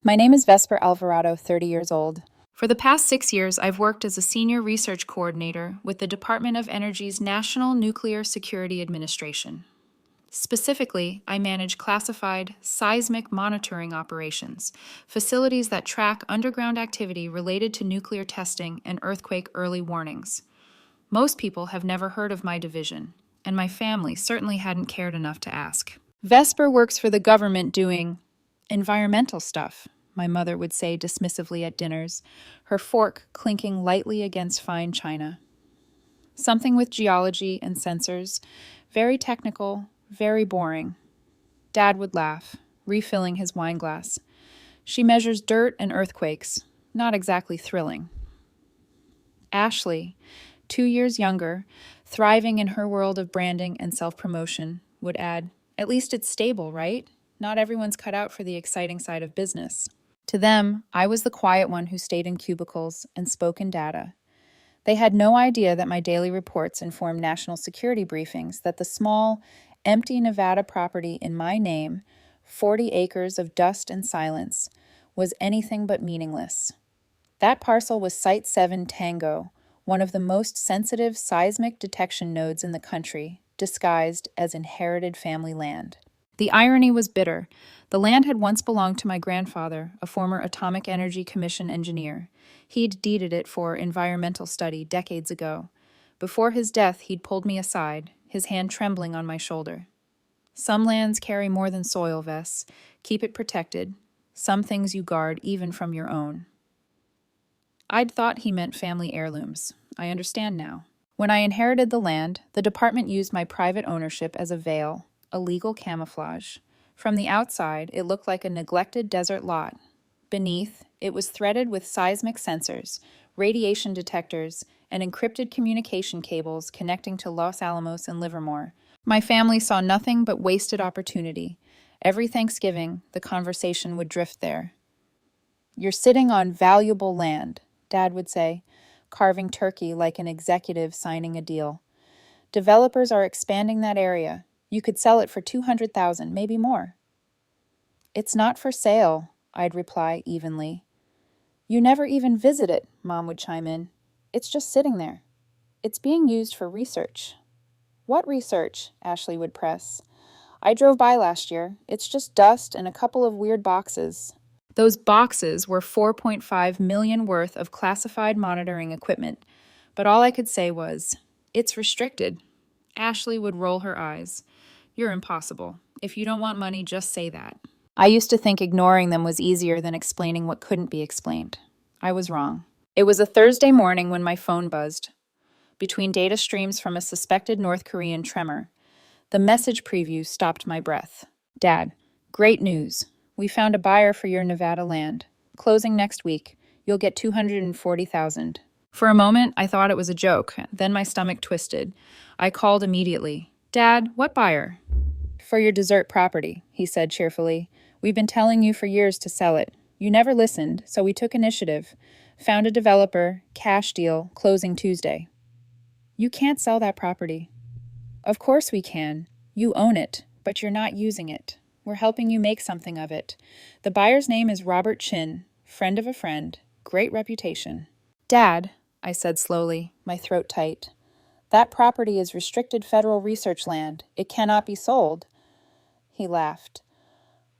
My name is Vesper Alvarado, 30 years old. For the past 6 years, I've worked as a senior research coordinator with the Department of Energy's National Nuclear Security Administration. Specifically, I manage classified seismic monitoring operations, facilities that track underground activity related to nuclear testing and earthquake early warnings. Most people have never heard of my division, and my family certainly hadn't cared enough to ask. Vesper works for the government doing environmental stuff, my mother would say dismissively at dinners, her fork clinking lightly against fine china. Something with geology and sensors, very technical, very boring. Dad would laugh, refilling his wine glass. She measures dirt and earthquakes, not exactly thrilling. Ashley, 2 years younger, thriving in her world of branding and self-promotion, would add, "At least it's stable, right? Not everyone's cut out for the exciting side of business." To them, I was the quiet one who stayed in cubicles and spoke in data. They had no idea that my daily reports informed national security briefings that the small, empty Nevada property in my name, 40 acres of dust and silence, was anything but meaningless. That parcel was Site 7 Tango, one of the most sensitive seismic detection nodes in the country, disguised as inherited family land. The irony was bitter. The land had once belonged to my grandfather, a former Atomic Energy Commission engineer. He'd deeded it for environmental study decades ago. Before his death, he'd pulled me aside, his hand trembling on my shoulder. "Some lands carry more than soil, Vess. Keep it protected. Some things you guard even from your own." I'd thought he meant family heirlooms. I understand now. When I inherited the land, the department used my private ownership as a veil, a legal camouflage. From the outside, it looked like a neglected desert lot. Beneath, it was threaded with seismic sensors, radiation detectors, and encrypted communication cables connecting to Los Alamos and Livermore. My family saw nothing but wasted opportunity. Every Thanksgiving, the conversation would drift there. "You're sitting on valuable land," Dad would say, carving turkey like an executive signing a deal. "Developers are expanding that area. You could sell it for $200,000, maybe more." "It's not for sale," I'd reply evenly. "You never even visit it," Mom would chime in. "It's just sitting there. It's being used for research." "What research?" Ashley would press. "I drove by last year. It's just dust and a couple of weird boxes." Those boxes were $4.5 million worth of classified monitoring equipment, but all I could say was, "It's restricted." Ashley would roll her eyes. "You're impossible. If you don't want money, just say that." I used to think ignoring them was easier than explaining what couldn't be explained. I was wrong. It was a Thursday morning when my phone buzzed. Between data streams from a suspected North Korean tremor, the message preview stopped my breath. "Dad, great news. We found a buyer for your Nevada land. Closing next week. You'll get $240,000. For a moment, I thought it was a joke. Then my stomach twisted. I called immediately. "Dad, what buyer?" "For your dessert property," he said cheerfully. "We've been telling you for years to sell it. You never listened, so we took initiative. Found a developer, cash deal, closing Tuesday." "You can't sell that property." "Of course we can. You own it, but you're not using it. We're helping you make something of it. The buyer's name is Robert Chin, friend of a friend, great reputation." "Dad," I said slowly, my throat tight, "that property is restricted federal research land. It cannot be sold." He laughed.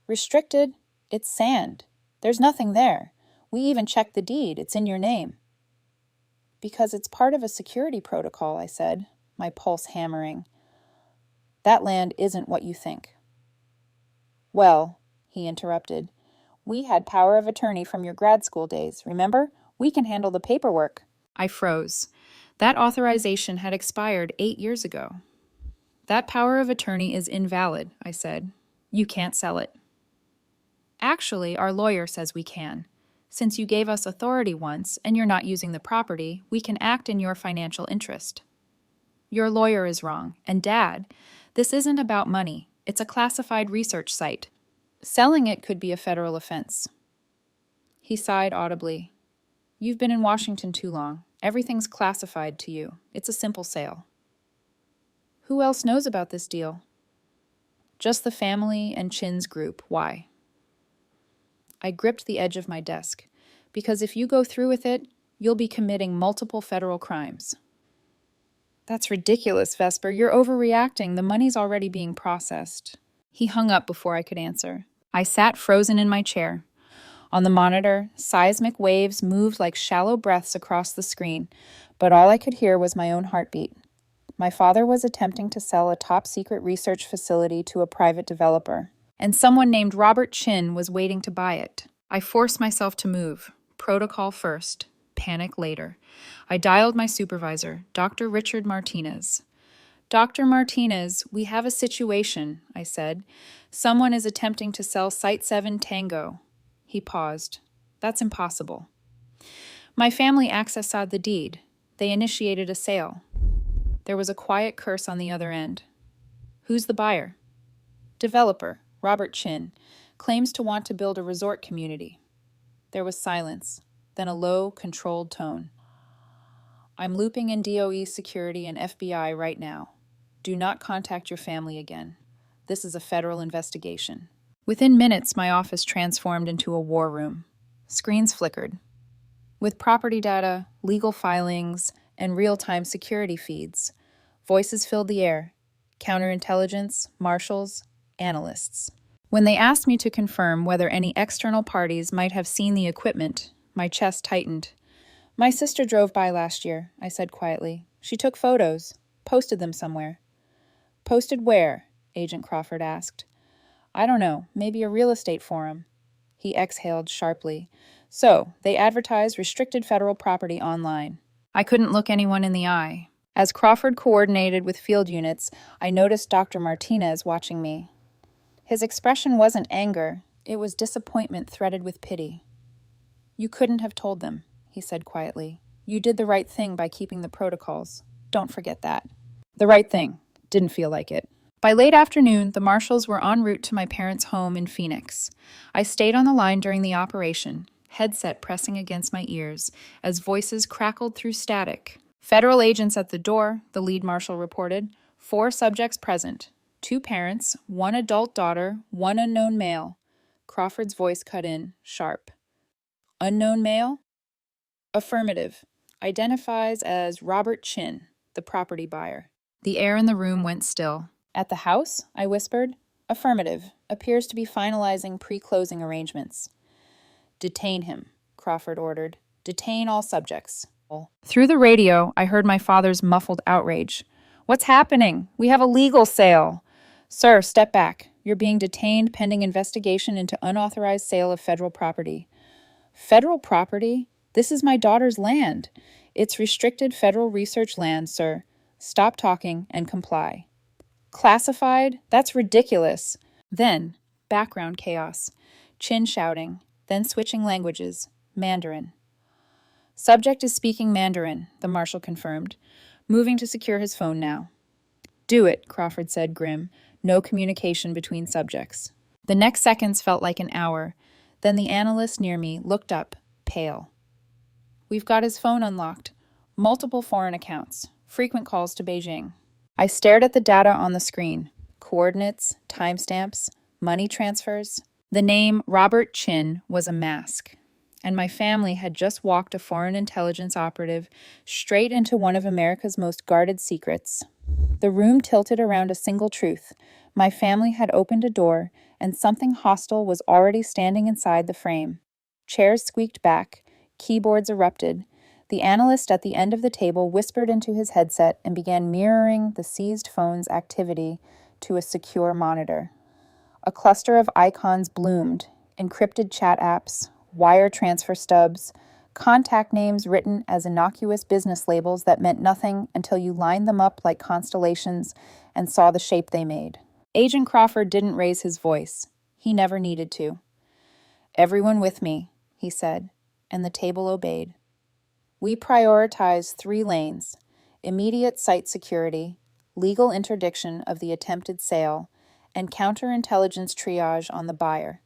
"Restricted? It's sand. There's nothing there. We even checked the deed. It's in your name." "Because it's part of a security protocol," I said, my pulse hammering. "That land isn't what you think." "Well," he interrupted, "we had power of attorney from your grad school days, remember? We can handle the paperwork." I froze. That authorization had expired 8 years ago. "That power of attorney is invalid," I said. "You can't sell it." "Actually, our lawyer says we can. Since you gave us authority once and you're not using the property, we can act in your financial interest." "Your lawyer is wrong. And Dad, this isn't about money. It's a classified research site. Selling it could be a federal offense." He sighed audibly. "You've been in Washington too long. Everything's classified to you. It's a simple sale." "Who else knows about this deal?" "Just the family and Chin's group. Why?" I gripped the edge of my desk. Because if you go through with it, you'll be committing multiple federal crimes. That's ridiculous, Vesper. You're overreacting. The money's already being processed. He hung up before I could answer. I sat frozen in my chair. On the monitor, seismic waves moved like shallow breaths across the screen, but all I could hear was my own heartbeat. My father was attempting to sell a top-secret research facility to a private developer, and someone named Robert Chin was waiting to buy it. I forced myself to move. Protocol first, panic later. I dialed my supervisor, Dr. Richard Martinez. Dr. Martinez, we have a situation, I said. Someone is attempting to sell Site 7 Tango. He paused. That's impossible. My family accessed the deed. They initiated a sale. There was a quiet curse on the other end. Who's the buyer? Developer, Robert Chin, claims to want to build a resort community. There was silence, then a low, controlled tone. I'm looping in DOE security and FBI right now. Do not contact your family again. This is a federal investigation. Within minutes, my office transformed into a war room. Screens flickered. With property data, legal filings, and real-time security feeds, voices filled the air. Counterintelligence, marshals, analysts. When they asked me to confirm whether any external parties might have seen the equipment, my chest tightened. My sister drove by last year, I said quietly. She took photos, posted them somewhere. Posted where? Agent Crawford asked. I don't know, maybe a real estate forum. He exhaled sharply. So, they advertised restricted federal property online. I couldn't look anyone in the eye. As Crawford coordinated with field units, I noticed Dr. Martinez watching me. His expression wasn't anger, it was disappointment threaded with pity. You couldn't have told them, he said quietly. You did the right thing by keeping the protocols. Don't forget that. The right thing. Didn't feel like it. By late afternoon, the marshals were en route to my parents' home in Phoenix. I stayed on the line during the operation, headset pressing against my ears, as voices crackled through static. Federal agents at the door, the lead marshal reported. 4 subjects present. 2 parents, 1 adult daughter, 1 unknown male. Crawford's voice cut in, sharp. Unknown male? Affirmative. Identifies as Robert Chin, the property buyer. The air in the room went still. At the house? I whispered. Affirmative. Appears to be finalizing pre-closing arrangements. Detain him, Crawford ordered. Detain all subjects. Through the radio, I heard my father's muffled outrage. What's happening? We have a legal sale. Sir, step back. You're being detained pending investigation into unauthorized sale of federal property. Federal property? This is my daughter's land. It's restricted federal research land, sir. Stop talking and comply. Classified? That's ridiculous. Then, background chaos. Chin shouting, then switching languages. Mandarin. Subject is speaking Mandarin, the marshal confirmed, moving to secure his phone now. Do it, Crawford said, grim. No communication between subjects. The next seconds felt like an hour. Then the analyst near me looked up, pale. We've got his phone unlocked. Multiple foreign accounts. Frequent calls to Beijing. I stared at the data on the screen. Coordinates, timestamps, money transfers. The name Robert Chin was a mask. And my family had just walked a foreign intelligence operative straight into one of America's most guarded secrets. The room tilted around a single truth. My family had opened a door, and something hostile was already standing inside the frame. Chairs squeaked back. Keyboards erupted. The analyst at the end of the table whispered into his headset and began mirroring the seized phone's activity to a secure monitor. A cluster of icons bloomed, encrypted chat apps, wire transfer stubs, contact names written as innocuous business labels that meant nothing until you lined them up like constellations and saw the shape they made. Agent Crawford didn't raise his voice. He never needed to. Everyone with me, he said, and the table obeyed. We prioritize 3 lanes: immediate site security, legal interdiction of the attempted sale, and counterintelligence triage on the buyer.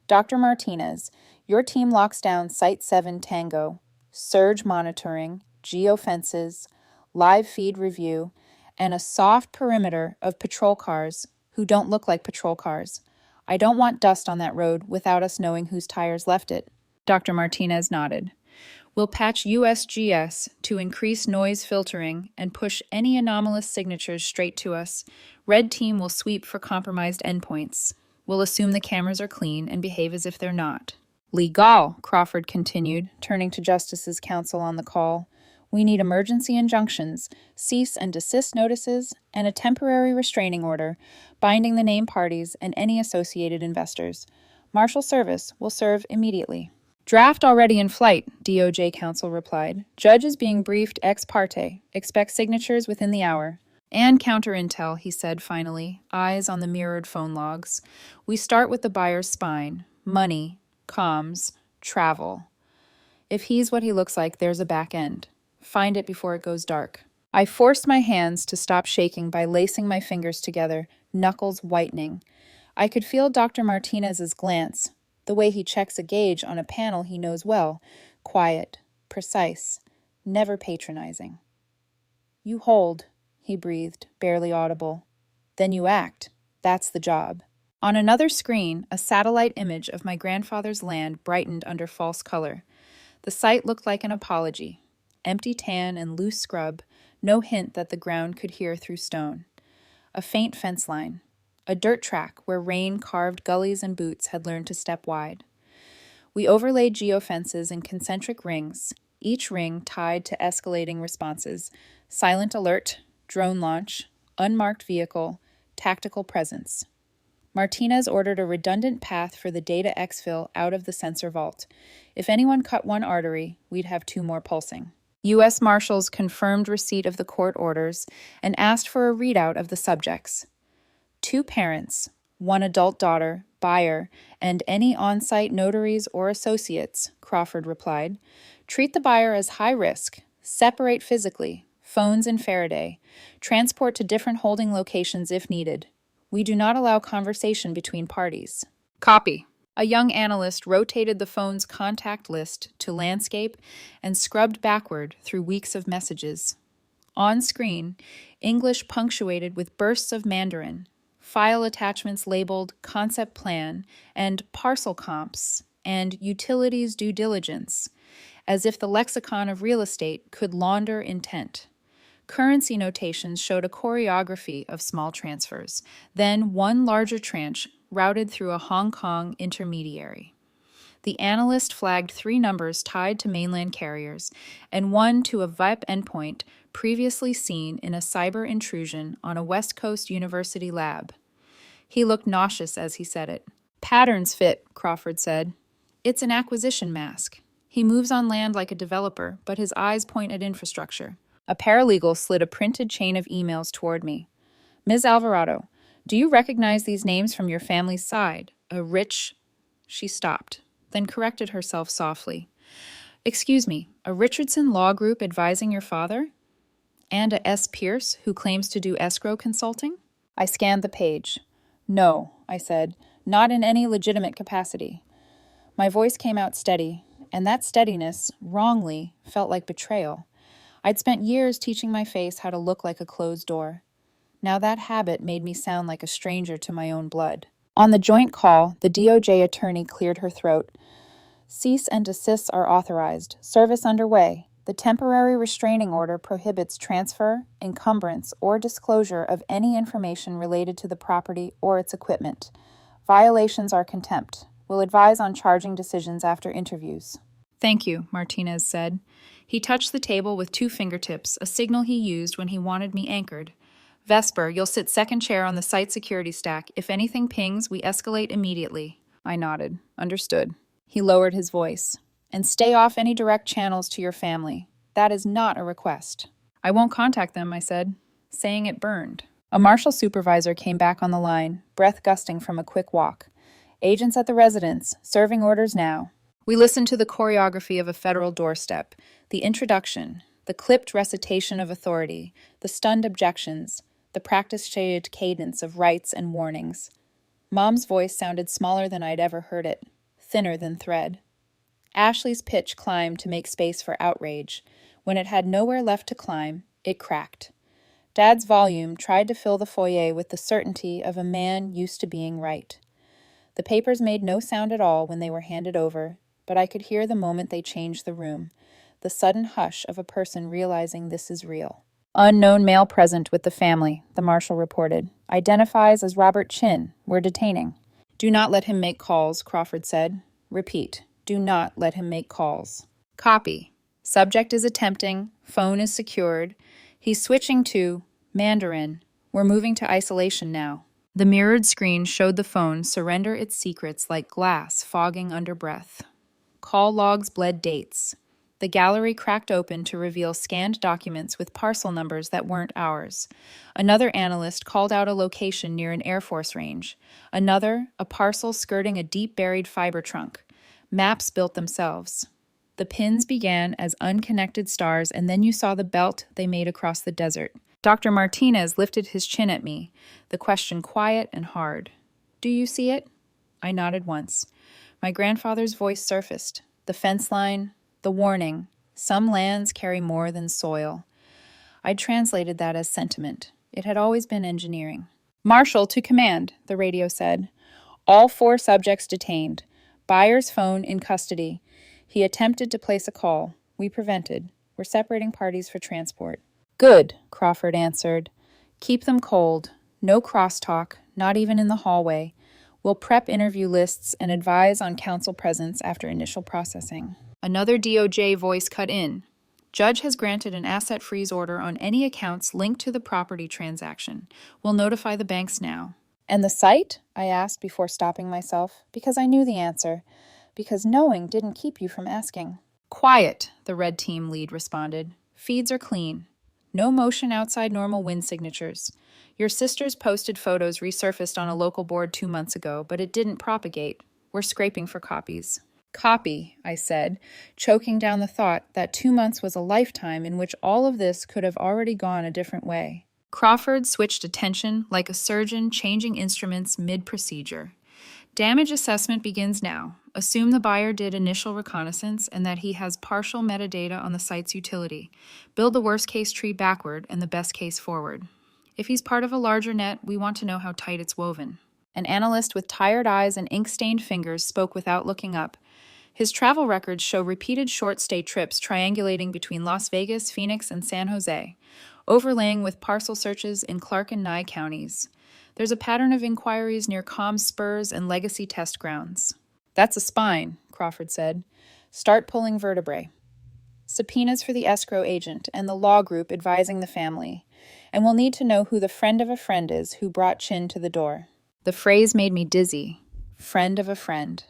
Dr. Martinez, your team locks down Site 7 Tango, surge monitoring, geofences, live feed review, and a soft perimeter of patrol cars who don't look like patrol cars. I don't want dust on that road without us knowing whose tires left it. Dr. Martinez nodded. We'll patch USGS to increase noise filtering and push any anomalous signatures straight to us. Red team will sweep for compromised endpoints. We'll assume the cameras are clean and behave as if they're not. Legal, Crawford continued, turning to Justice's counsel on the call. We need emergency injunctions, cease and desist notices, and a temporary restraining order, binding the named parties and any associated investors. Marshal service will serve immediately. Draft already in flight, DOJ counsel replied. Judge is being briefed ex parte. Expect signatures within the hour. And counter intel, he said finally, eyes on the mirrored phone logs. We start with the buyer's spine. Money, comms, travel. If he's what he looks like, there's a back end. Find it before it goes dark. I forced my hands to stop shaking by lacing my fingers together, knuckles whitening. I could feel Dr. Martinez's glance, the way he checks a gauge on a panel he knows well, quiet, precise, never patronizing. You hold, he breathed, barely audible. Then you act. That's the job. On another screen, a satellite image of my grandfather's land brightened under false color. The site looked like an apology. Empty tan and loose scrub, no hint that the ground could hear through stone. A faint fence line. A dirt track where rain carved gullies and boots had learned to step wide. We overlaid geofences in concentric rings, each ring tied to escalating responses. Silent alert, drone launch, unmarked vehicle, tactical presence. Martinez ordered a redundant path for the data exfil out of the sensor vault. If anyone cut one artery, we'd have two more pulsing. U.S. Marshals confirmed receipt of the court orders and asked for a readout of the subjects. 2 parents, 1 adult daughter, buyer, and any on-site notaries or associates, Crawford replied. Treat the buyer as high risk, separate physically, phones in Faraday, transport to different holding locations if needed. We do not allow conversation between parties. Copy. A young analyst rotated the phone's contact list to landscape and scrubbed backward through weeks of messages. On screen, English punctuated with bursts of Mandarin, file attachments labeled concept plan and parcel comps and utilities due diligence, as if the lexicon of real estate could launder intent. Currency notations showed a choreography of small transfers, then one larger tranche routed through a Hong Kong intermediary. The analyst flagged 3 numbers tied to mainland carriers and one to a VIP endpoint previously seen in a cyber intrusion on a West Coast university lab. He looked nauseous as he said it. Patterns fit, Crawford said. It's an acquisition mask. He moves on land like a developer, but his eyes point at infrastructure. A paralegal slid a printed chain of emails toward me. Ms. Alvarado, do you recognize these names from your family's side? A rich... She stopped, then corrected herself softly. Excuse me, a Richardson Law Group advising your father? And a S. Pierce, who claims to do escrow consulting? I scanned the page. No, I said, not in any legitimate capacity. My voice came out steady, and that steadiness, wrongly, felt like betrayal. I'd spent years teaching my face how to look like a closed door. Now that habit made me sound like a stranger to my own blood. On the joint call, the DOJ attorney cleared her throat. Cease and desists are authorized. Service underway. The temporary restraining order prohibits transfer, encumbrance, or disclosure of any information related to the property or its equipment. Violations are contempt. We'll advise on charging decisions after interviews. Thank you, Martinez said. He touched the table with 2 fingertips, a signal he used when he wanted me anchored. Vesper, you'll sit second chair on the site security stack. If anything pings, we escalate immediately. I nodded. Understood. He lowered his voice. And stay off any direct channels to your family. That is not a request. I won't contact them, I said, saying it burned. A marshal supervisor came back on the line, breath gusting from a quick walk. Agents at the residence, serving orders now. We listened to the choreography of a federal doorstep, the introduction, the clipped recitation of authority, the stunned objections, the practice-shaded cadence of rights and warnings. Mom's voice sounded smaller than I'd ever heard it, thinner than thread. Ashley's pitch climbed to make space for outrage. When it had nowhere left to climb, it cracked. Dad's volume tried to fill the foyer with the certainty of a man used to being right. The papers made no sound at all when they were handed over, but I could hear the moment they changed the room, the sudden hush of a person realizing this is real. Unknown male present with the family, the marshal reported. Identifies as Robert Chin. We're detaining. Do not let him make calls, Crawford said. Repeat. Do not let him make calls. Copy. Subject is attempting. Phone is secured. He's switching to Mandarin. We're moving to isolation now. The mirrored screen showed the phone surrender its secrets like glass fogging under breath. Call logs bled dates. The gallery cracked open to reveal scanned documents with parcel numbers that weren't ours. Another analyst called out a location near an Air Force range. Another, a parcel skirting a deep-buried fiber trunk. Maps built themselves. The pins began as unconnected stars, and then you saw the belt they made across the desert. Dr. Martinez lifted his chin at me, the question quiet and hard. Do you see it? I nodded once. My grandfather's voice surfaced. The fence line, the warning, some lands carry more than soil. I translated that as sentiment. It had always been engineering. Marshal to command, the radio said. All 4 subjects detained. Buyer's phone in custody. He attempted to place a call. We prevented. We're separating parties for transport. Good, Crawford answered. Keep them cold. No crosstalk, not even in the hallway. We'll prep interview lists and advise on counsel presence after initial processing. Another DOJ voice cut in. Judge has granted an asset freeze order on any accounts linked to the property transaction. We'll notify the banks now. And the site? I asked before stopping myself, because I knew the answer. Because knowing didn't keep you from asking. Quiet, the red team lead responded. Feeds are clean. No motion outside normal wind signatures. Your sister's posted photos resurfaced on a local board 2 months ago, but it didn't propagate. We're scraping for copies. Copy, I said, choking down the thought that 2 months was a lifetime in which all of this could have already gone a different way. Crawford switched attention like a surgeon changing instruments mid-procedure. Damage assessment begins now. Assume the buyer did initial reconnaissance and that he has partial metadata on the site's utility. Build the worst-case tree backward and the best-case forward. If he's part of a larger net, we want to know how tight it's woven. An analyst with tired eyes and ink-stained fingers spoke without looking up. His travel records show repeated short-stay trips triangulating between Las Vegas, Phoenix, and San Jose, overlaying with parcel searches in Clark and Nye counties. There's a pattern of inquiries near Comm spurs and legacy test grounds. That's a spine, Crawford said. Start pulling vertebrae. Subpoenas for the escrow agent and the law group advising the family. And we'll need to know who the friend of a friend is who brought Chin to the door. The phrase made me dizzy. Friend of a friend.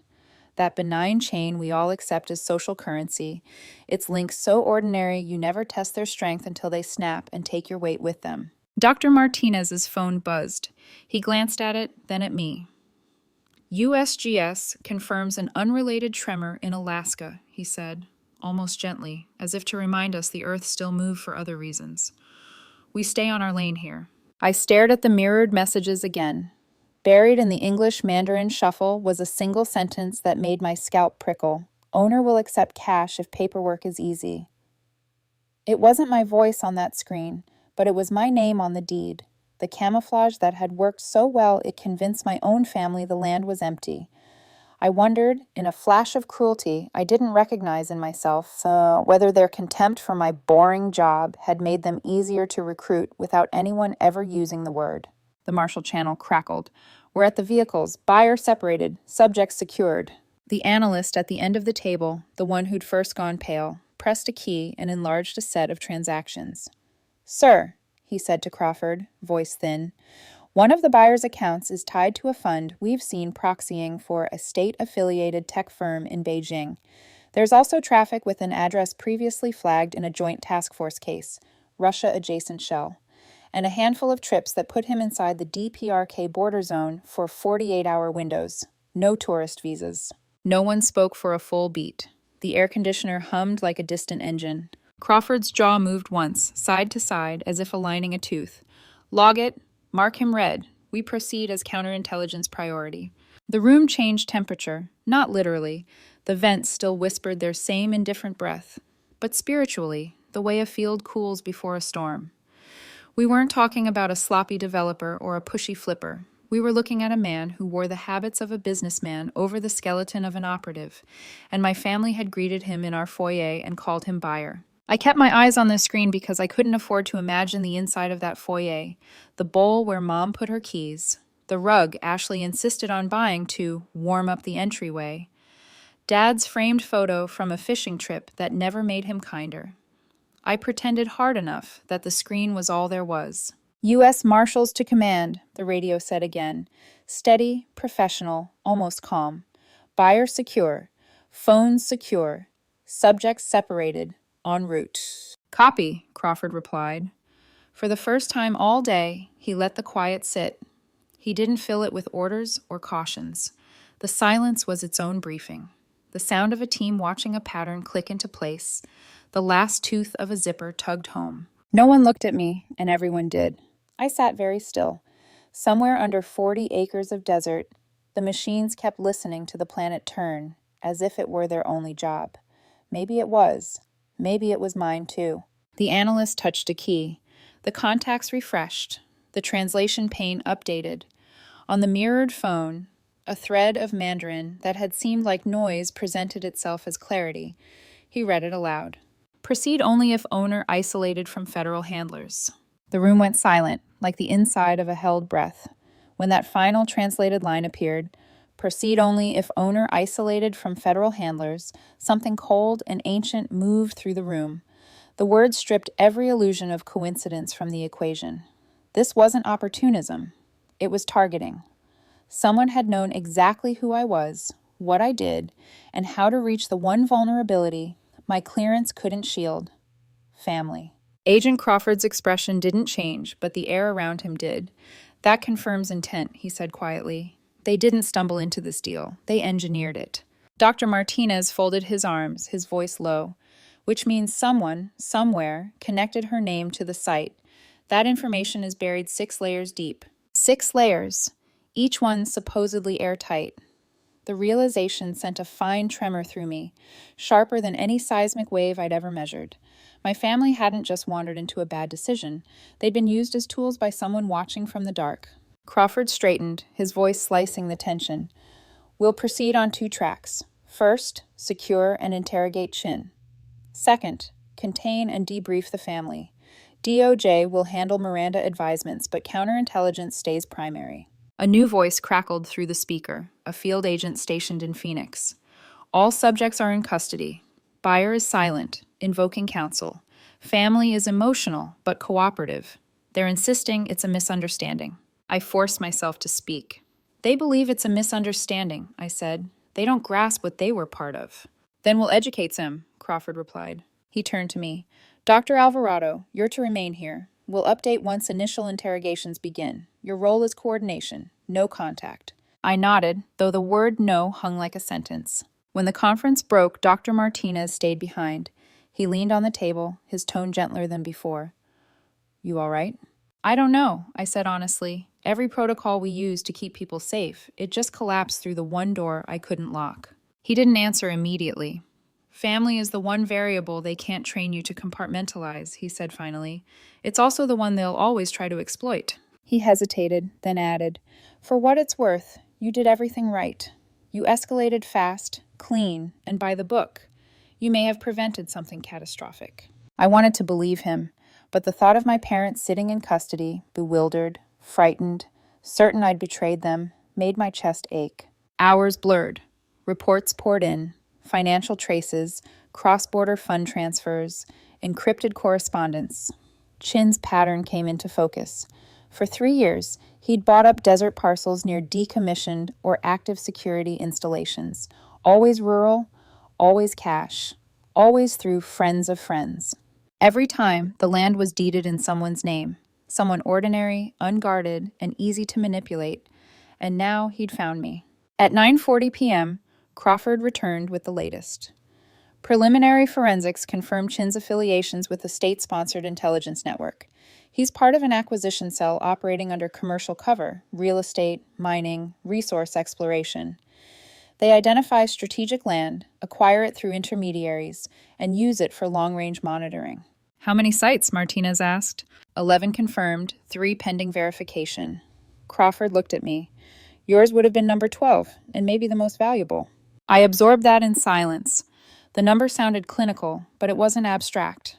That benign chain we all accept as social currency. Its links so ordinary you never test their strength until they snap and take your weight with them. Dr. Martinez's phone buzzed. He glanced at it, then at me. USGS confirms an unrelated tremor in Alaska, he said, almost gently, as if to remind us the Earth still moved for other reasons. We stay on our lane here. I stared at the mirrored messages again. Buried in the English Mandarin shuffle was a single sentence that made my scalp prickle. Owner will accept cash if paperwork is easy. It wasn't my voice on that screen, but it was my name on the deed. The camouflage that had worked so well it convinced my own family the land was empty. I wondered, in a flash of cruelty I didn't recognize in myself, whether their contempt for my boring job had made them easier to recruit without anyone ever using the word. The Marshall channel crackled. We're at the vehicles, buyer separated, subject secured. The analyst at the end of the table, the one who'd first gone pale, pressed a key and enlarged a set of transactions. Sir, he said to Crawford, voice thin, one of the buyer's accounts is tied to a fund we've seen proxying for a state-affiliated tech firm in Beijing. There's also traffic with an address previously flagged in a joint task force case, Russia-adjacent shell, and a handful of trips that put him inside the DPRK border zone for 48-hour windows. No tourist visas. No one spoke for a full beat. The air conditioner hummed like a distant engine. Crawford's jaw moved once, side to side, as if aligning a tooth. Log it. Mark him red. We proceed as counterintelligence priority. The room changed temperature, not literally. The vents still whispered their same indifferent breath. But spiritually, the way a field cools before a storm. We weren't talking about a sloppy developer or a pushy flipper. We were looking at a man who wore the habits of a businessman over the skeleton of an operative, and my family had greeted him in our foyer and called him buyer. I kept my eyes on the screen because I couldn't afford to imagine the inside of that foyer, the bowl where Mom put her keys, the rug Ashley insisted on buying to warm up the entryway, Dad's framed photo from a fishing trip that never made him kinder. I pretended hard enough that the screen was all there was. U.S. Marshals to command, the radio said again. Steady, professional, almost calm. Buyer secure. Phones secure. Subjects separated. En route. Copy, Crawford replied. For the first time all day, he let the quiet sit. He didn't fill it with orders or cautions. The silence was its own briefing. The sound of a team watching a pattern click into place. The last tooth of a zipper tugged home. No one looked at me, and everyone did. I sat very still. Somewhere under 40 acres of desert, the machines kept listening to the planet turn, as if it were their only job. Maybe it was. Maybe it was mine too. The analyst touched a key. The contacts refreshed. The translation pane updated. On the mirrored phone, a thread of Mandarin that had seemed like noise presented itself as clarity. He read it aloud. Proceed only if owner isolated from federal handlers. The room went silent, like the inside of a held breath. When that final translated line appeared, proceed only if owner isolated from federal handlers, something cold and ancient moved through the room. The words stripped every illusion of coincidence from the equation. This wasn't opportunism. It was targeting. Someone had known exactly who I was, what I did, and how to reach the one vulnerability my clearance couldn't shield. Family. Agent Crawford's expression didn't change, but the air around him did. That confirms intent, he said quietly. They didn't stumble into this deal. They engineered it. Dr. Martinez folded his arms, his voice low, which means someone, somewhere, connected her name to the site. That information is buried 6 layers deep. 6 layers, each one supposedly airtight. The realization sent a fine tremor through me, sharper than any seismic wave I'd ever measured. My family hadn't just wandered into a bad decision. They'd been used as tools by someone watching from the dark. Crawford straightened, his voice slicing the tension. We'll proceed on 2 tracks. First, secure and interrogate Chin. Second, contain and debrief the family. DOJ will handle Miranda advisements, but counterintelligence stays primary. A new voice crackled through the speaker, a field agent stationed in Phoenix. All subjects are in custody. Buyer is silent, invoking counsel. Family is emotional, but cooperative. They're insisting it's a misunderstanding. I forced myself to speak. They believe it's a misunderstanding, I said. They don't grasp what they were part of. Then we'll educate them, Crawford replied. He turned to me. Dr. Alvarado, you're to remain here. We'll update once initial interrogations begin. Your role is coordination, no contact. I nodded, though the word no hung like a sentence. When the conference broke, Dr. Martinez stayed behind. He leaned on the table, his tone gentler than before. You all right? I don't know, I said honestly. Every protocol we use to keep people safe, it just collapsed through the one door I couldn't lock. He didn't answer immediately. Family is the one variable they can't train you to compartmentalize, he said finally. It's also the one they'll always try to exploit. He hesitated, then added, For what it's worth, you did everything right. You escalated fast, clean, and by the book. You may have prevented something catastrophic. I wanted to believe him, but the thought of my parents sitting in custody, bewildered, frightened, certain I'd betrayed them, made my chest ache. Hours blurred. Reports poured in. Financial traces, cross-border fund transfers, encrypted correspondence. Chin's pattern came into focus. For 3 years, he'd bought up desert parcels near decommissioned or active security installations. Always rural, always cash, always through friends of friends. Every time, the land was deeded in someone's name. Someone ordinary, unguarded, and easy to manipulate. And now he'd found me. At 9:40 p.m., Crawford returned with the latest. Preliminary forensics confirmed Chin's affiliations with the state-sponsored intelligence network. He's part of an acquisition cell operating under commercial cover, real estate, mining, resource exploration. They identify strategic land, acquire it through intermediaries, and use it for long-range monitoring. How many sites? Martinez asked. 11 confirmed, 3 pending verification. Crawford looked at me. Yours would have been number 12, and maybe the most valuable. I absorbed that in silence. The number sounded clinical, but it wasn't abstract.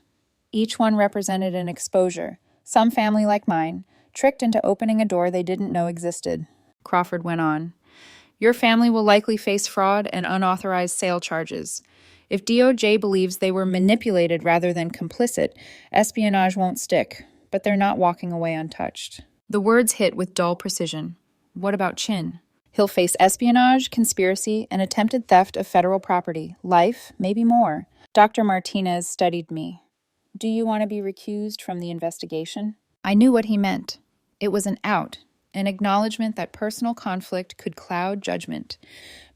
Each one represented an exposure, some family like mine, tricked into opening a door they didn't know existed. Crawford went on. Your family will likely face fraud and unauthorized sale charges. If DOJ believes they were manipulated rather than complicit, espionage won't stick, but they're not walking away untouched. The words hit with dull precision. What about Chin? He'll face espionage, conspiracy, and attempted theft of federal property. Life, maybe more. Dr. Martinez studied me. Do you want to be recused from the investigation? I knew what he meant. It was an out, an acknowledgement that personal conflict could cloud judgment.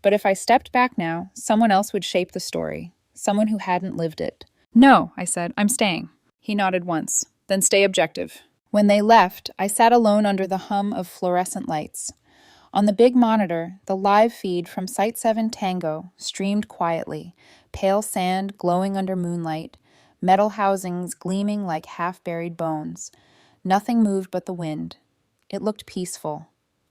But if I stepped back now, someone else would shape the story, someone who hadn't lived it. No, I said, I'm staying. He nodded once. Then stay objective. When they left, I sat alone under the hum of fluorescent lights. On the big monitor, the live feed from Site 7 Tango streamed quietly, pale sand glowing under moonlight, metal housings gleaming like half-buried bones. Nothing moved but the wind. It looked peaceful,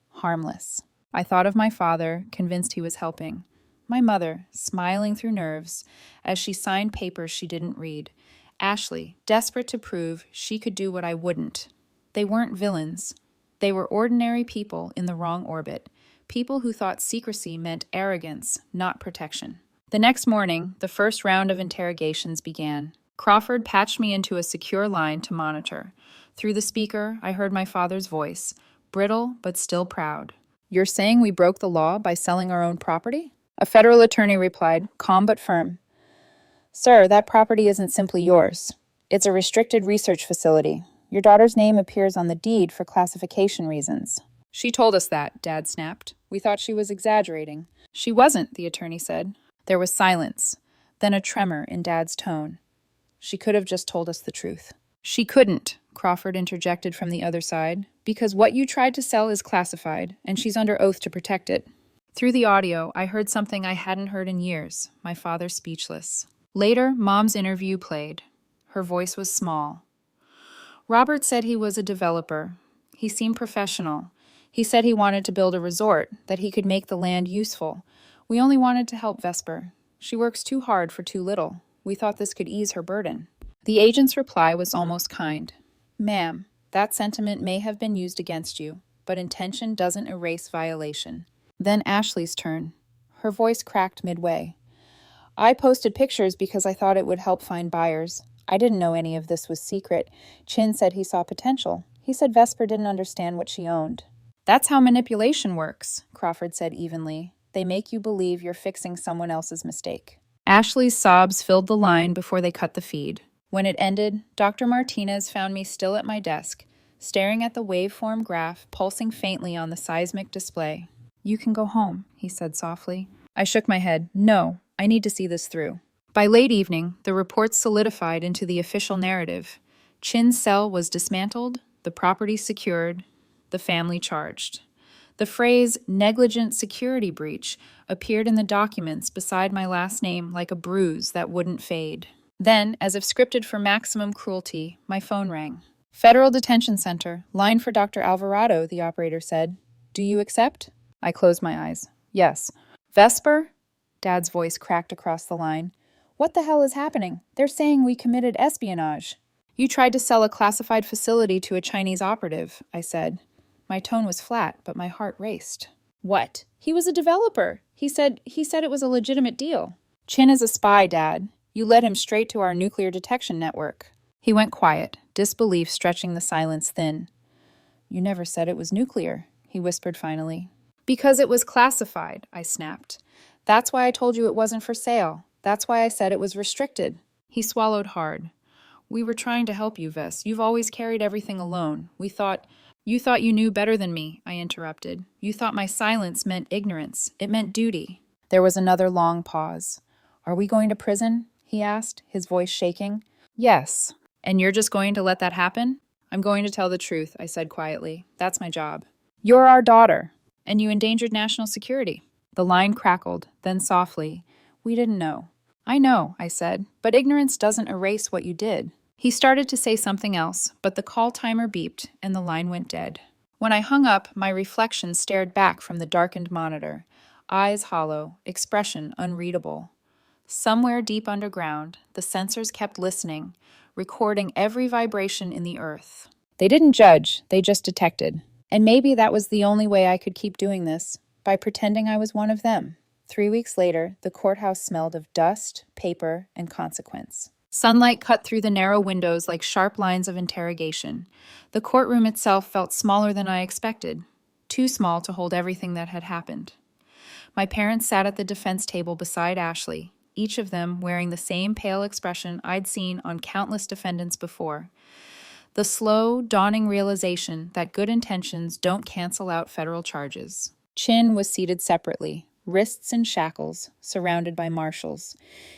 harmless. I thought of my father, convinced he was helping. My mother, smiling through nerves, as she signed papers she didn't read. Ashley, desperate to prove she could do what I wouldn't. They weren't villains. They were ordinary people in the wrong orbit, people who thought secrecy meant arrogance, not protection. The next morning, the first round of interrogations began. Crawford patched me into a secure line to monitor. Through the speaker, I heard my father's voice, brittle but still proud. You're saying we broke the law by selling our own property? A federal attorney replied, calm but firm. Sir, that property isn't simply yours. It's a restricted research facility. Your daughter's name appears on the deed for classification reasons. She told us that, Dad snapped. We thought she was exaggerating. She wasn't, the attorney said. There was silence, then a tremor in Dad's tone. She could have just told us the truth. She couldn't, Crawford interjected from the other side, because what you tried to sell is classified, and she's under oath to protect it. Through the audio, I heard something I hadn't heard in years, my father speechless. Later, Mom's interview played. Her voice was small. Robert said he was a developer. He seemed professional. He said he wanted to build a resort, that he could make the land useful. We only wanted to help Vesper. She works too hard for too little. We thought this could ease her burden. The agent's reply was almost kind. Ma'am, that sentiment may have been used against you, but intention doesn't erase violation. Then Ashley's turn. Her voice cracked midway. I posted pictures because I thought it would help find buyers. I didn't know any of this was secret. Chin said he saw potential. He said Vesper didn't understand what she owned. That's how manipulation works, Crawford said evenly. They make you believe you're fixing someone else's mistake. Ashley's sobs filled the line before they cut the feed. When it ended, Dr. Martinez found me still at my desk, staring at the waveform graph pulsing faintly on the seismic display. You can go home, he said softly. I shook my head. No, I need to see this through. By late evening, the reports solidified into the official narrative. Chin's cell was dismantled, the property secured, the family charged. The phrase negligent security breach appeared in the documents beside my last name like a bruise that wouldn't fade. Then, as if scripted for maximum cruelty, my phone rang. Federal Detention Center, line for Dr. Alvarado, the operator said. Do you accept? I closed my eyes. Yes. Vesper? Dad's voice cracked across the line. What the hell is happening? They're saying we committed espionage. You tried to sell a classified facility to a Chinese operative, I said. My tone was flat, but my heart raced. What? He was a developer. He said it was a legitimate deal. Chin is a spy, Dad. You led him straight to our nuclear detection network. He went quiet, disbelief stretching the silence thin. You never said it was nuclear, he whispered finally. Because it was classified, I snapped. That's why I told you it wasn't for sale. That's why I said it was restricted. He swallowed hard. We were trying to help you, Vess. You've always carried everything alone. You thought you knew better than me, I interrupted. You thought my silence meant ignorance. It meant duty. There was another long pause. Are we going to prison? He asked, his voice shaking. Yes. And you're just going to let that happen? I'm going to tell the truth, I said quietly. That's my job. You're our daughter. And you endangered national security. The line crackled, then softly. We didn't know. I know, I said, but ignorance doesn't erase what you did. He started to say something else, but the call timer beeped and the line went dead. When I hung up, my reflection stared back from the darkened monitor, eyes hollow, expression unreadable. Somewhere deep underground, the sensors kept listening, recording every vibration in the earth. They didn't judge, they just detected. And maybe that was the only way I could keep doing this, by pretending I was one of them. 3 weeks later, the courthouse smelled of dust, paper, and consequence. Sunlight cut through the narrow windows like sharp lines of interrogation. The courtroom itself felt smaller than I expected, too small to hold everything that had happened. My parents sat at the defense table beside Ashley, each of them wearing the same pale expression I'd seen on countless defendants before. The slow, dawning realization that good intentions don't cancel out federal charges. Chin was seated separately, wrists in shackles, surrounded by marshals.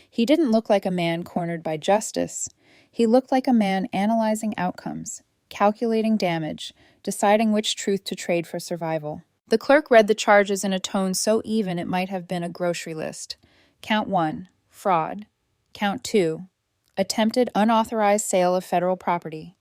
He didn't look like a man cornered by justice. He looked like a man analyzing outcomes, calculating damage, deciding which truth to trade for survival. The clerk read the charges in a tone so even it might have been a grocery list. Count 1, fraud. Count 2, attempted unauthorized sale of federal property.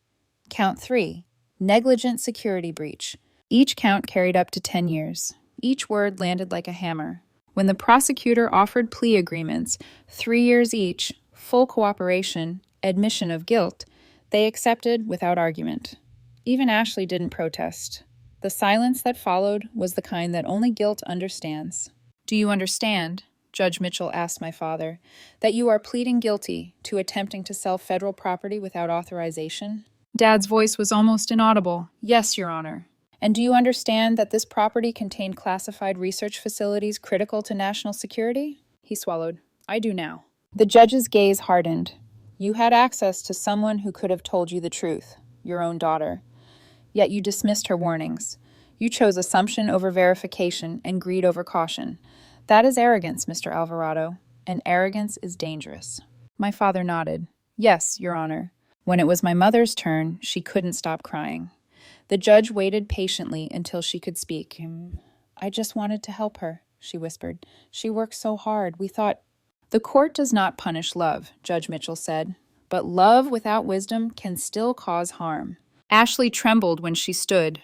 Count 3, negligent security breach. Each count carried up to 10 years. Each word landed like a hammer. When the prosecutor offered plea agreements, 3 years each, full cooperation, admission of guilt, they accepted without argument. Even Ashley didn't protest. The silence that followed was the kind that only guilt understands. "Do you understand," Judge Mitchell asked my father, "that you are pleading guilty to attempting to sell federal property without authorization?" Dad's voice was almost inaudible. "Yes, Your Honor." "And do you understand that this property contained classified research facilities critical to national security?" He swallowed. "I do now." The judge's gaze hardened. "You had access to someone who could have told you the truth, your own daughter. Yet you dismissed her warnings. You chose assumption over verification and greed over caution. That is arrogance, Mr. Alvarado, and arrogance is dangerous." My father nodded. "Yes, Your Honor." When it was my mother's turn, she couldn't stop crying. The judge waited patiently until she could speak. "I just wanted to help her," she whispered. "She worked so hard. We thought—" "The court does not punish love," Judge Mitchell said, "but love without wisdom can still cause harm." Ashley trembled when she stood.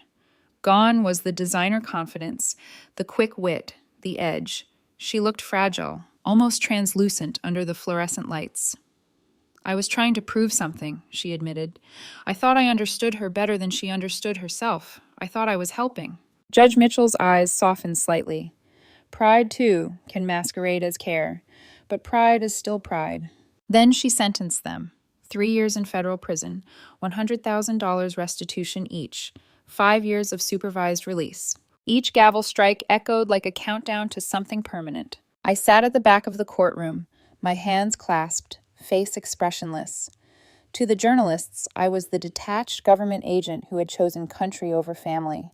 Gone was the designer confidence, the quick wit, the edge. She looked fragile, almost translucent under the fluorescent lights. "I was trying to prove something," she admitted. "I thought I understood her better than she understood herself. I thought I was helping." Judge Mitchell's eyes softened slightly. Pride, too, can masquerade as care, but pride is still pride. Then she sentenced them. 3 years in federal prison, $100,000 restitution each, 5 years of supervised release. Each gavel strike echoed like a countdown to something permanent. I sat at the back of the courtroom, my hands clasped, face expressionless. To the journalists, I was the detached government agent who had chosen country over family.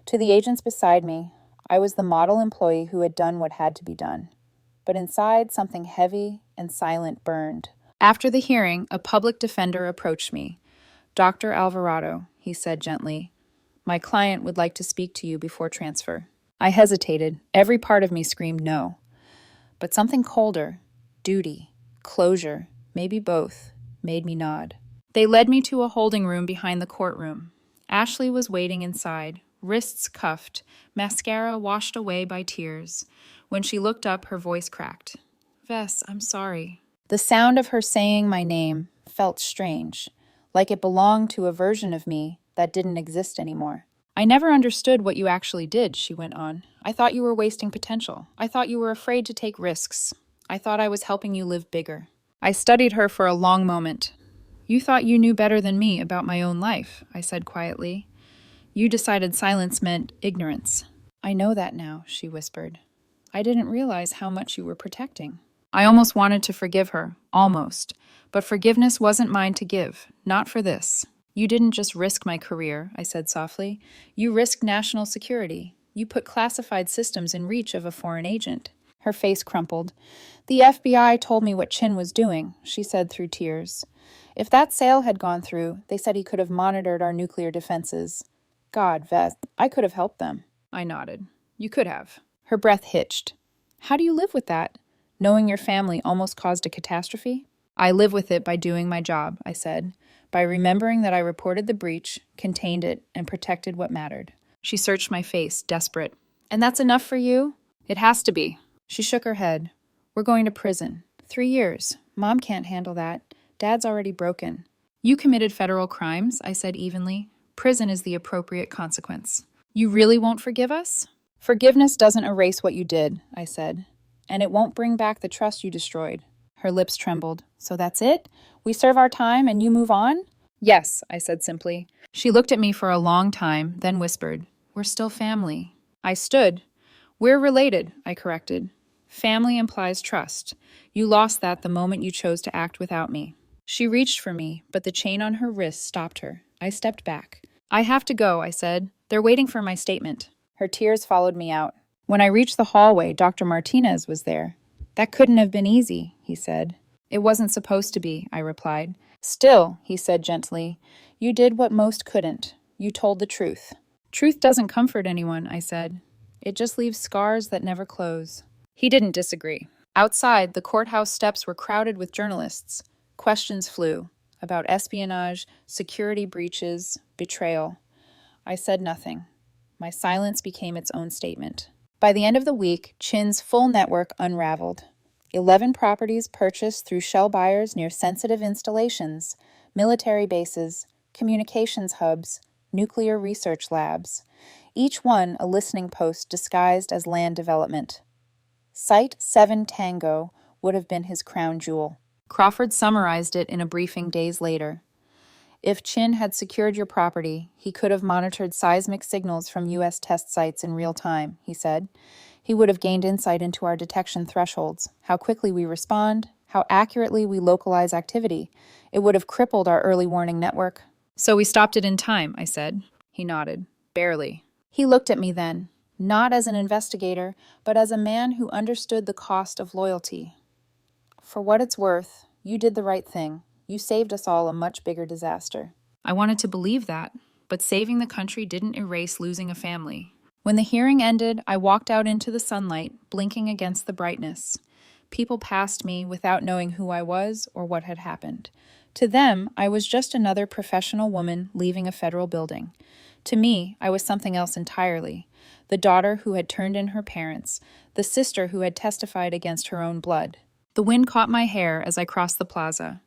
To the agents beside me, I was the model employee who had done what had to be done. But inside, something heavy and silent burned. After the hearing, a public defender approached me. "Dr. Alvarado," he said gently, "my client would like to speak to you before transfer." I hesitated. Every part of me screamed no. But something colder, duty, closure, maybe both, made me nod. They led me to a holding room behind the courtroom. Ashley was waiting inside, wrists cuffed, mascara washed away by tears. When she looked up, her voice cracked. "Vess, I'm sorry." The sound of her saying my name felt strange, like it belonged to a version of me that didn't exist anymore. "I never understood what you actually did," she went on. "I thought you were wasting potential. I thought you were afraid to take risks. I thought I was helping you live bigger." I studied her for a long moment. "You thought you knew better than me about my own life," I said quietly. "You decided silence meant ignorance." "I know that now," she whispered. "I didn't realize how much you were protecting." I almost wanted to forgive her, almost. But forgiveness wasn't mine to give, not for this. "You didn't just risk my career," I said softly. "You risked national security. You put classified systems in reach of a foreign agent." Her face crumpled. "The FBI told me what Chin was doing," she said through tears. "If that sale had gone through, they said he could have monitored our nuclear defenses. God, Veth, I could have helped them." I nodded. "You could have." Her breath hitched. "How do you live with that? Knowing your family almost caused a catastrophe?" I live with it by doing my job, I said, by remembering that I reported the breach, contained it, and protected what mattered. She searched my face, desperate. And that's enough for you? It has to be. She shook her head. We're going to prison. 3 years. Mom can't handle that. Dad's already broken. You committed federal crimes, I said evenly. Prison is the appropriate consequence. You really won't forgive us? Forgiveness doesn't erase what you did, I said. And it won't bring back the trust you destroyed. Her lips trembled. So that's it? We serve our time and you move on? Yes, I said simply. She looked at me for a long time, then whispered, We're still family. I stood. We're related, I corrected. Family implies trust. You lost that the moment you chose to act without me. She reached for me, but the chain on her wrist stopped her. I stepped back. I have to go, I said. They're waiting for my statement. Her tears followed me out. When I reached the hallway, Dr. Martinez was there. That couldn't have been easy, he said. It wasn't supposed to be, I replied. Still, he said gently, you did what most couldn't. You told the truth. Truth doesn't comfort anyone, I said. It just leaves scars that never close. He didn't disagree. Outside, the courthouse steps were crowded with journalists. Questions flew about espionage, security breaches, betrayal. I said nothing. My silence became its own statement. By the end of the week, Chin's full network unraveled. 11 properties purchased through shell buyers near sensitive installations, military bases, communications hubs, nuclear research labs. Each one a listening post disguised as land development. Site 7 Tango would have been his crown jewel. Crawford summarized it in a briefing days later. If Chin had secured your property, he could have monitored seismic signals from U.S. test sites in real time, he said. He would have gained insight into our detection thresholds, how quickly we respond, how accurately we localize activity. It would have crippled our early warning network. So we stopped it in time, I said. He nodded. Barely. He looked at me then, not as an investigator, but as a man who understood the cost of loyalty. For what it's worth, you did the right thing. You saved us all a much bigger disaster. I wanted to believe that, but saving the country didn't erase losing a family. When the hearing ended, I walked out into the sunlight, blinking against the brightness. People passed me without knowing who I was or what had happened. To them, I was just another professional woman leaving a federal building. To me, I was something else entirely. The daughter who had turned in her parents, the sister who had testified against her own blood. The wind caught my hair as I crossed the plaza.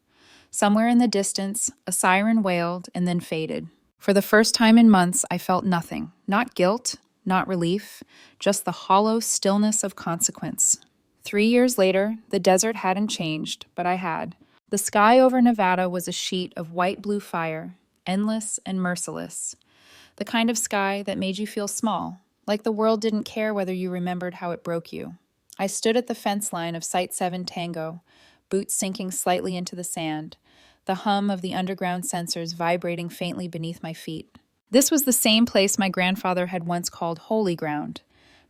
Somewhere in the distance, a siren wailed and then faded. For the first time in months, I felt nothing. Not guilt, not relief, just the hollow stillness of consequence. 3 years later, the desert hadn't changed, but I had. The sky over Nevada was a sheet of white-blue fire, endless and merciless. The kind of sky that made you feel small, like the world didn't care whether you remembered how it broke you. I stood at the fence line of Site 7 Tango, boots sinking slightly into the sand, the hum of the underground sensors vibrating faintly beneath my feet. This was the same place my grandfather had once called holy ground.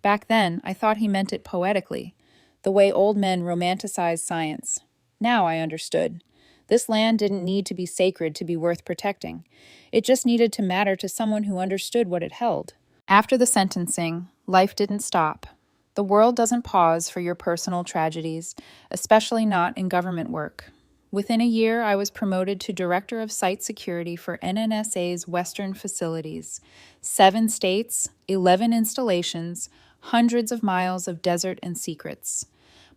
Back then, I thought he meant it poetically, the way old men romanticize science. Now I understood. This land didn't need to be sacred to be worth protecting. It just needed to matter to someone who understood what it held. After the sentencing, life didn't stop. The world doesn't pause for your personal tragedies, especially not in government work. Within a year, I was promoted to Director of Site Security for NNSA's Western facilities. 7 states, 11 installations, hundreds of miles of desert and secrets.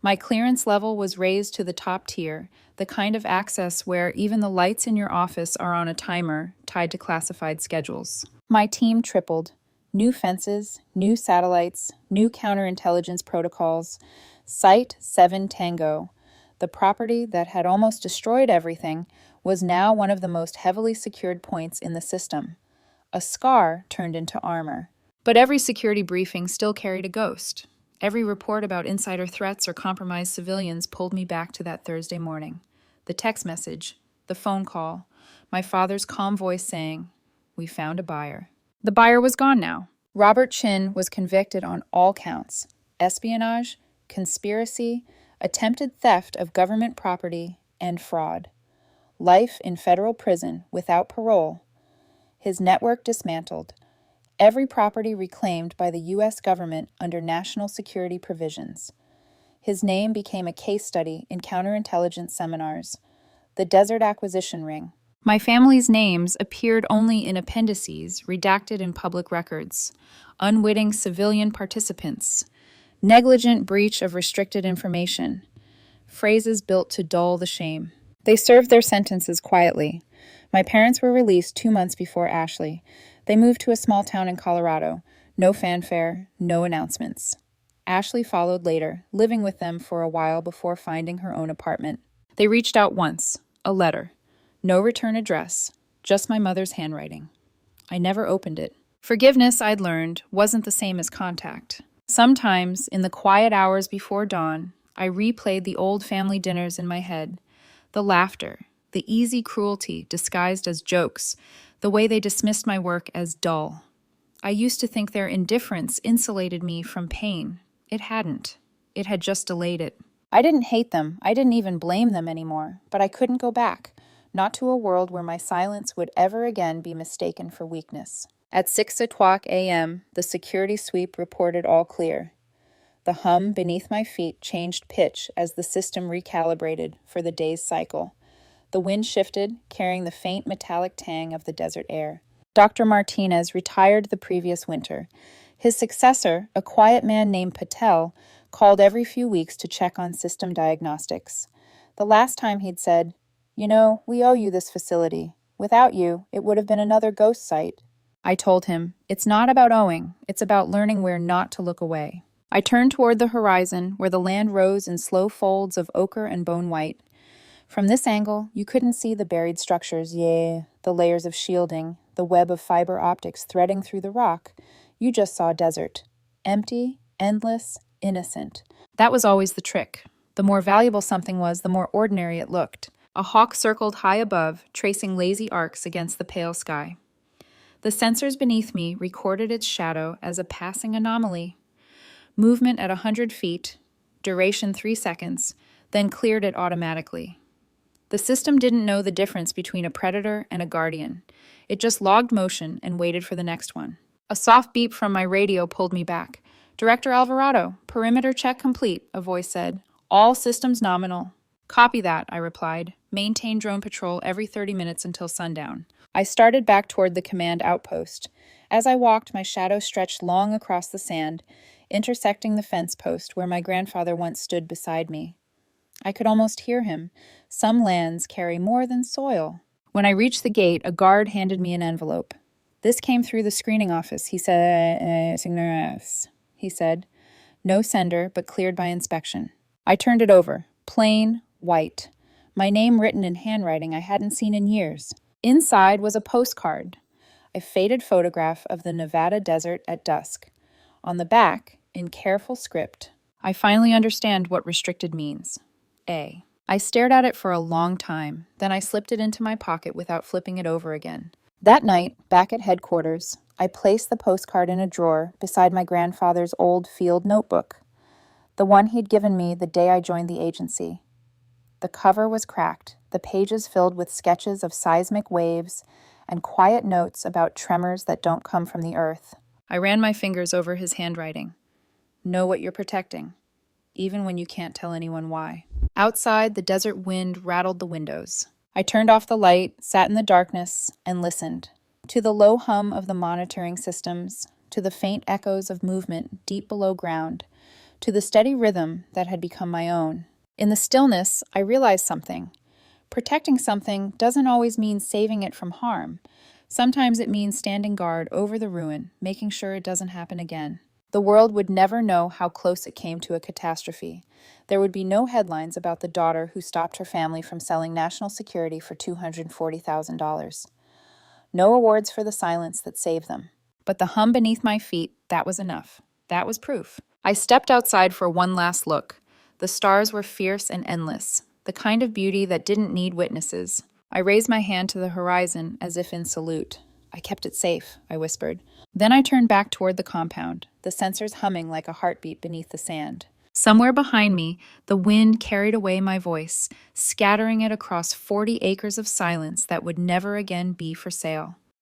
My clearance level was raised to the top tier, the kind of access where even the lights in your office are on a timer tied to classified schedules. My team tripled. New fences, new satellites, new counterintelligence protocols. Site 7 Tango, the property that had almost destroyed everything, was now one of the most heavily secured points in the system. A scar turned into armor. But every security briefing still carried a ghost. Every report about insider threats or compromised civilians pulled me back to that Thursday morning. The text message, the phone call, my father's calm voice saying, "We found a buyer." The buyer was gone now. Robert Chin was convicted on all counts: espionage, conspiracy, attempted theft of government property, and fraud. Life in federal prison without parole. His network dismantled. Every property reclaimed by the U.S. government under national security provisions. His name became a case study in counterintelligence seminars. the Desert Acquisition Ring. My family's names appeared only in appendices redacted in public records, unwitting civilian participants, negligent breach of restricted information, phrases built to dull the shame. They served their sentences quietly. My parents were released 2 months before Ashley. They moved to a small town in Colorado. No fanfare, no announcements. Ashley followed later, living with them for a while before finding her own apartment. They reached out once, a letter. No return address, just my mother's handwriting. I never opened it. Forgiveness, I'd learned, wasn't the same as contact. Sometimes, in the quiet hours before dawn, I replayed the old family dinners in my head. The laughter, the easy cruelty disguised as jokes, the way they dismissed my work as dull. I used to think their indifference insulated me from pain. It hadn't. It had just delayed it. I didn't hate them. I didn't even blame them anymore. But I couldn't go back. Not to a world where my silence would ever again be mistaken for weakness. At 6:00 a.m., the security sweep reported all clear. The hum beneath my feet changed pitch as the system recalibrated for the day's cycle. The wind shifted, carrying the faint metallic tang of the desert air. Dr. Martinez retired the previous winter. His successor, a quiet man named Patel, called every few weeks to check on system diagnostics. The last time he'd said, "You know, we owe you this facility. Without you, it would have been another ghost site." I told him, "It's not about owing, it's about learning where not to look away." I turned toward the horizon, where the land rose in slow folds of ochre and bone white. From this angle, you couldn't see the buried structures, the layers of shielding, the web of fiber optics threading through the rock. You just saw desert. Empty, endless, innocent. That was always the trick. The more valuable something was, the more ordinary it looked. A hawk circled high above, tracing lazy arcs against the pale sky. The sensors beneath me recorded its shadow as a passing anomaly. Movement at 100 feet, duration 3 seconds, then cleared it automatically. The system didn't know the difference between a predator and a guardian. It just logged motion and waited for the next one. A soft beep from my radio pulled me back. "Director Alvarado, perimeter check complete," a voice said. "All systems nominal." "Copy that," I replied. "Maintain drone patrol every 30 minutes until sundown." I started back toward the command outpost. As I walked, my shadow stretched long across the sand, intersecting the fence post where my grandfather once stood beside me. I could almost hear him. Some lands carry more than soil. When I reached the gate, a guard handed me an envelope. "This came through the screening office," he said. He said. "No sender, but cleared by inspection." I turned it over. Plain, white. My name written in handwriting I hadn't seen in years. Inside was a postcard, a faded photograph of the Nevada desert at dusk. On the back, in careful script, "I finally understand what restricted means. A." I stared at it for a long time, then I slipped it into my pocket without flipping it over again. That night, back at headquarters, I placed the postcard in a drawer beside my grandfather's old field notebook, the one he'd given me the day I joined the agency. The cover was cracked, the pages filled with sketches of seismic waves and quiet notes about tremors that don't come from the earth. I ran my fingers over his handwriting. Know what you're protecting, even when you can't tell anyone why. Outside, the desert wind rattled the windows. I turned off the light, sat in the darkness, and listened. To the low hum of the monitoring systems, to the faint echoes of movement deep below ground, to the steady rhythm that had become my own. In the stillness, I realized something. Protecting something doesn't always mean saving it from harm. Sometimes it means standing guard over the ruin, making sure it doesn't happen again. The world would never know how close it came to a catastrophe. There would be no headlines about the daughter who stopped her family from selling national security for $240,000. No awards for the silence that saved them. But the hum beneath my feet, that was enough. That was proof. I stepped outside for one last look. The stars were fierce and endless, the kind of beauty that didn't need witnesses. I raised my hand to the horizon as if in salute. "I kept it safe," I whispered. Then I turned back toward the compound, the sensors humming like a heartbeat beneath the sand. Somewhere behind me, the wind carried away my voice, scattering it across 40 acres of silence that would never again be for sale.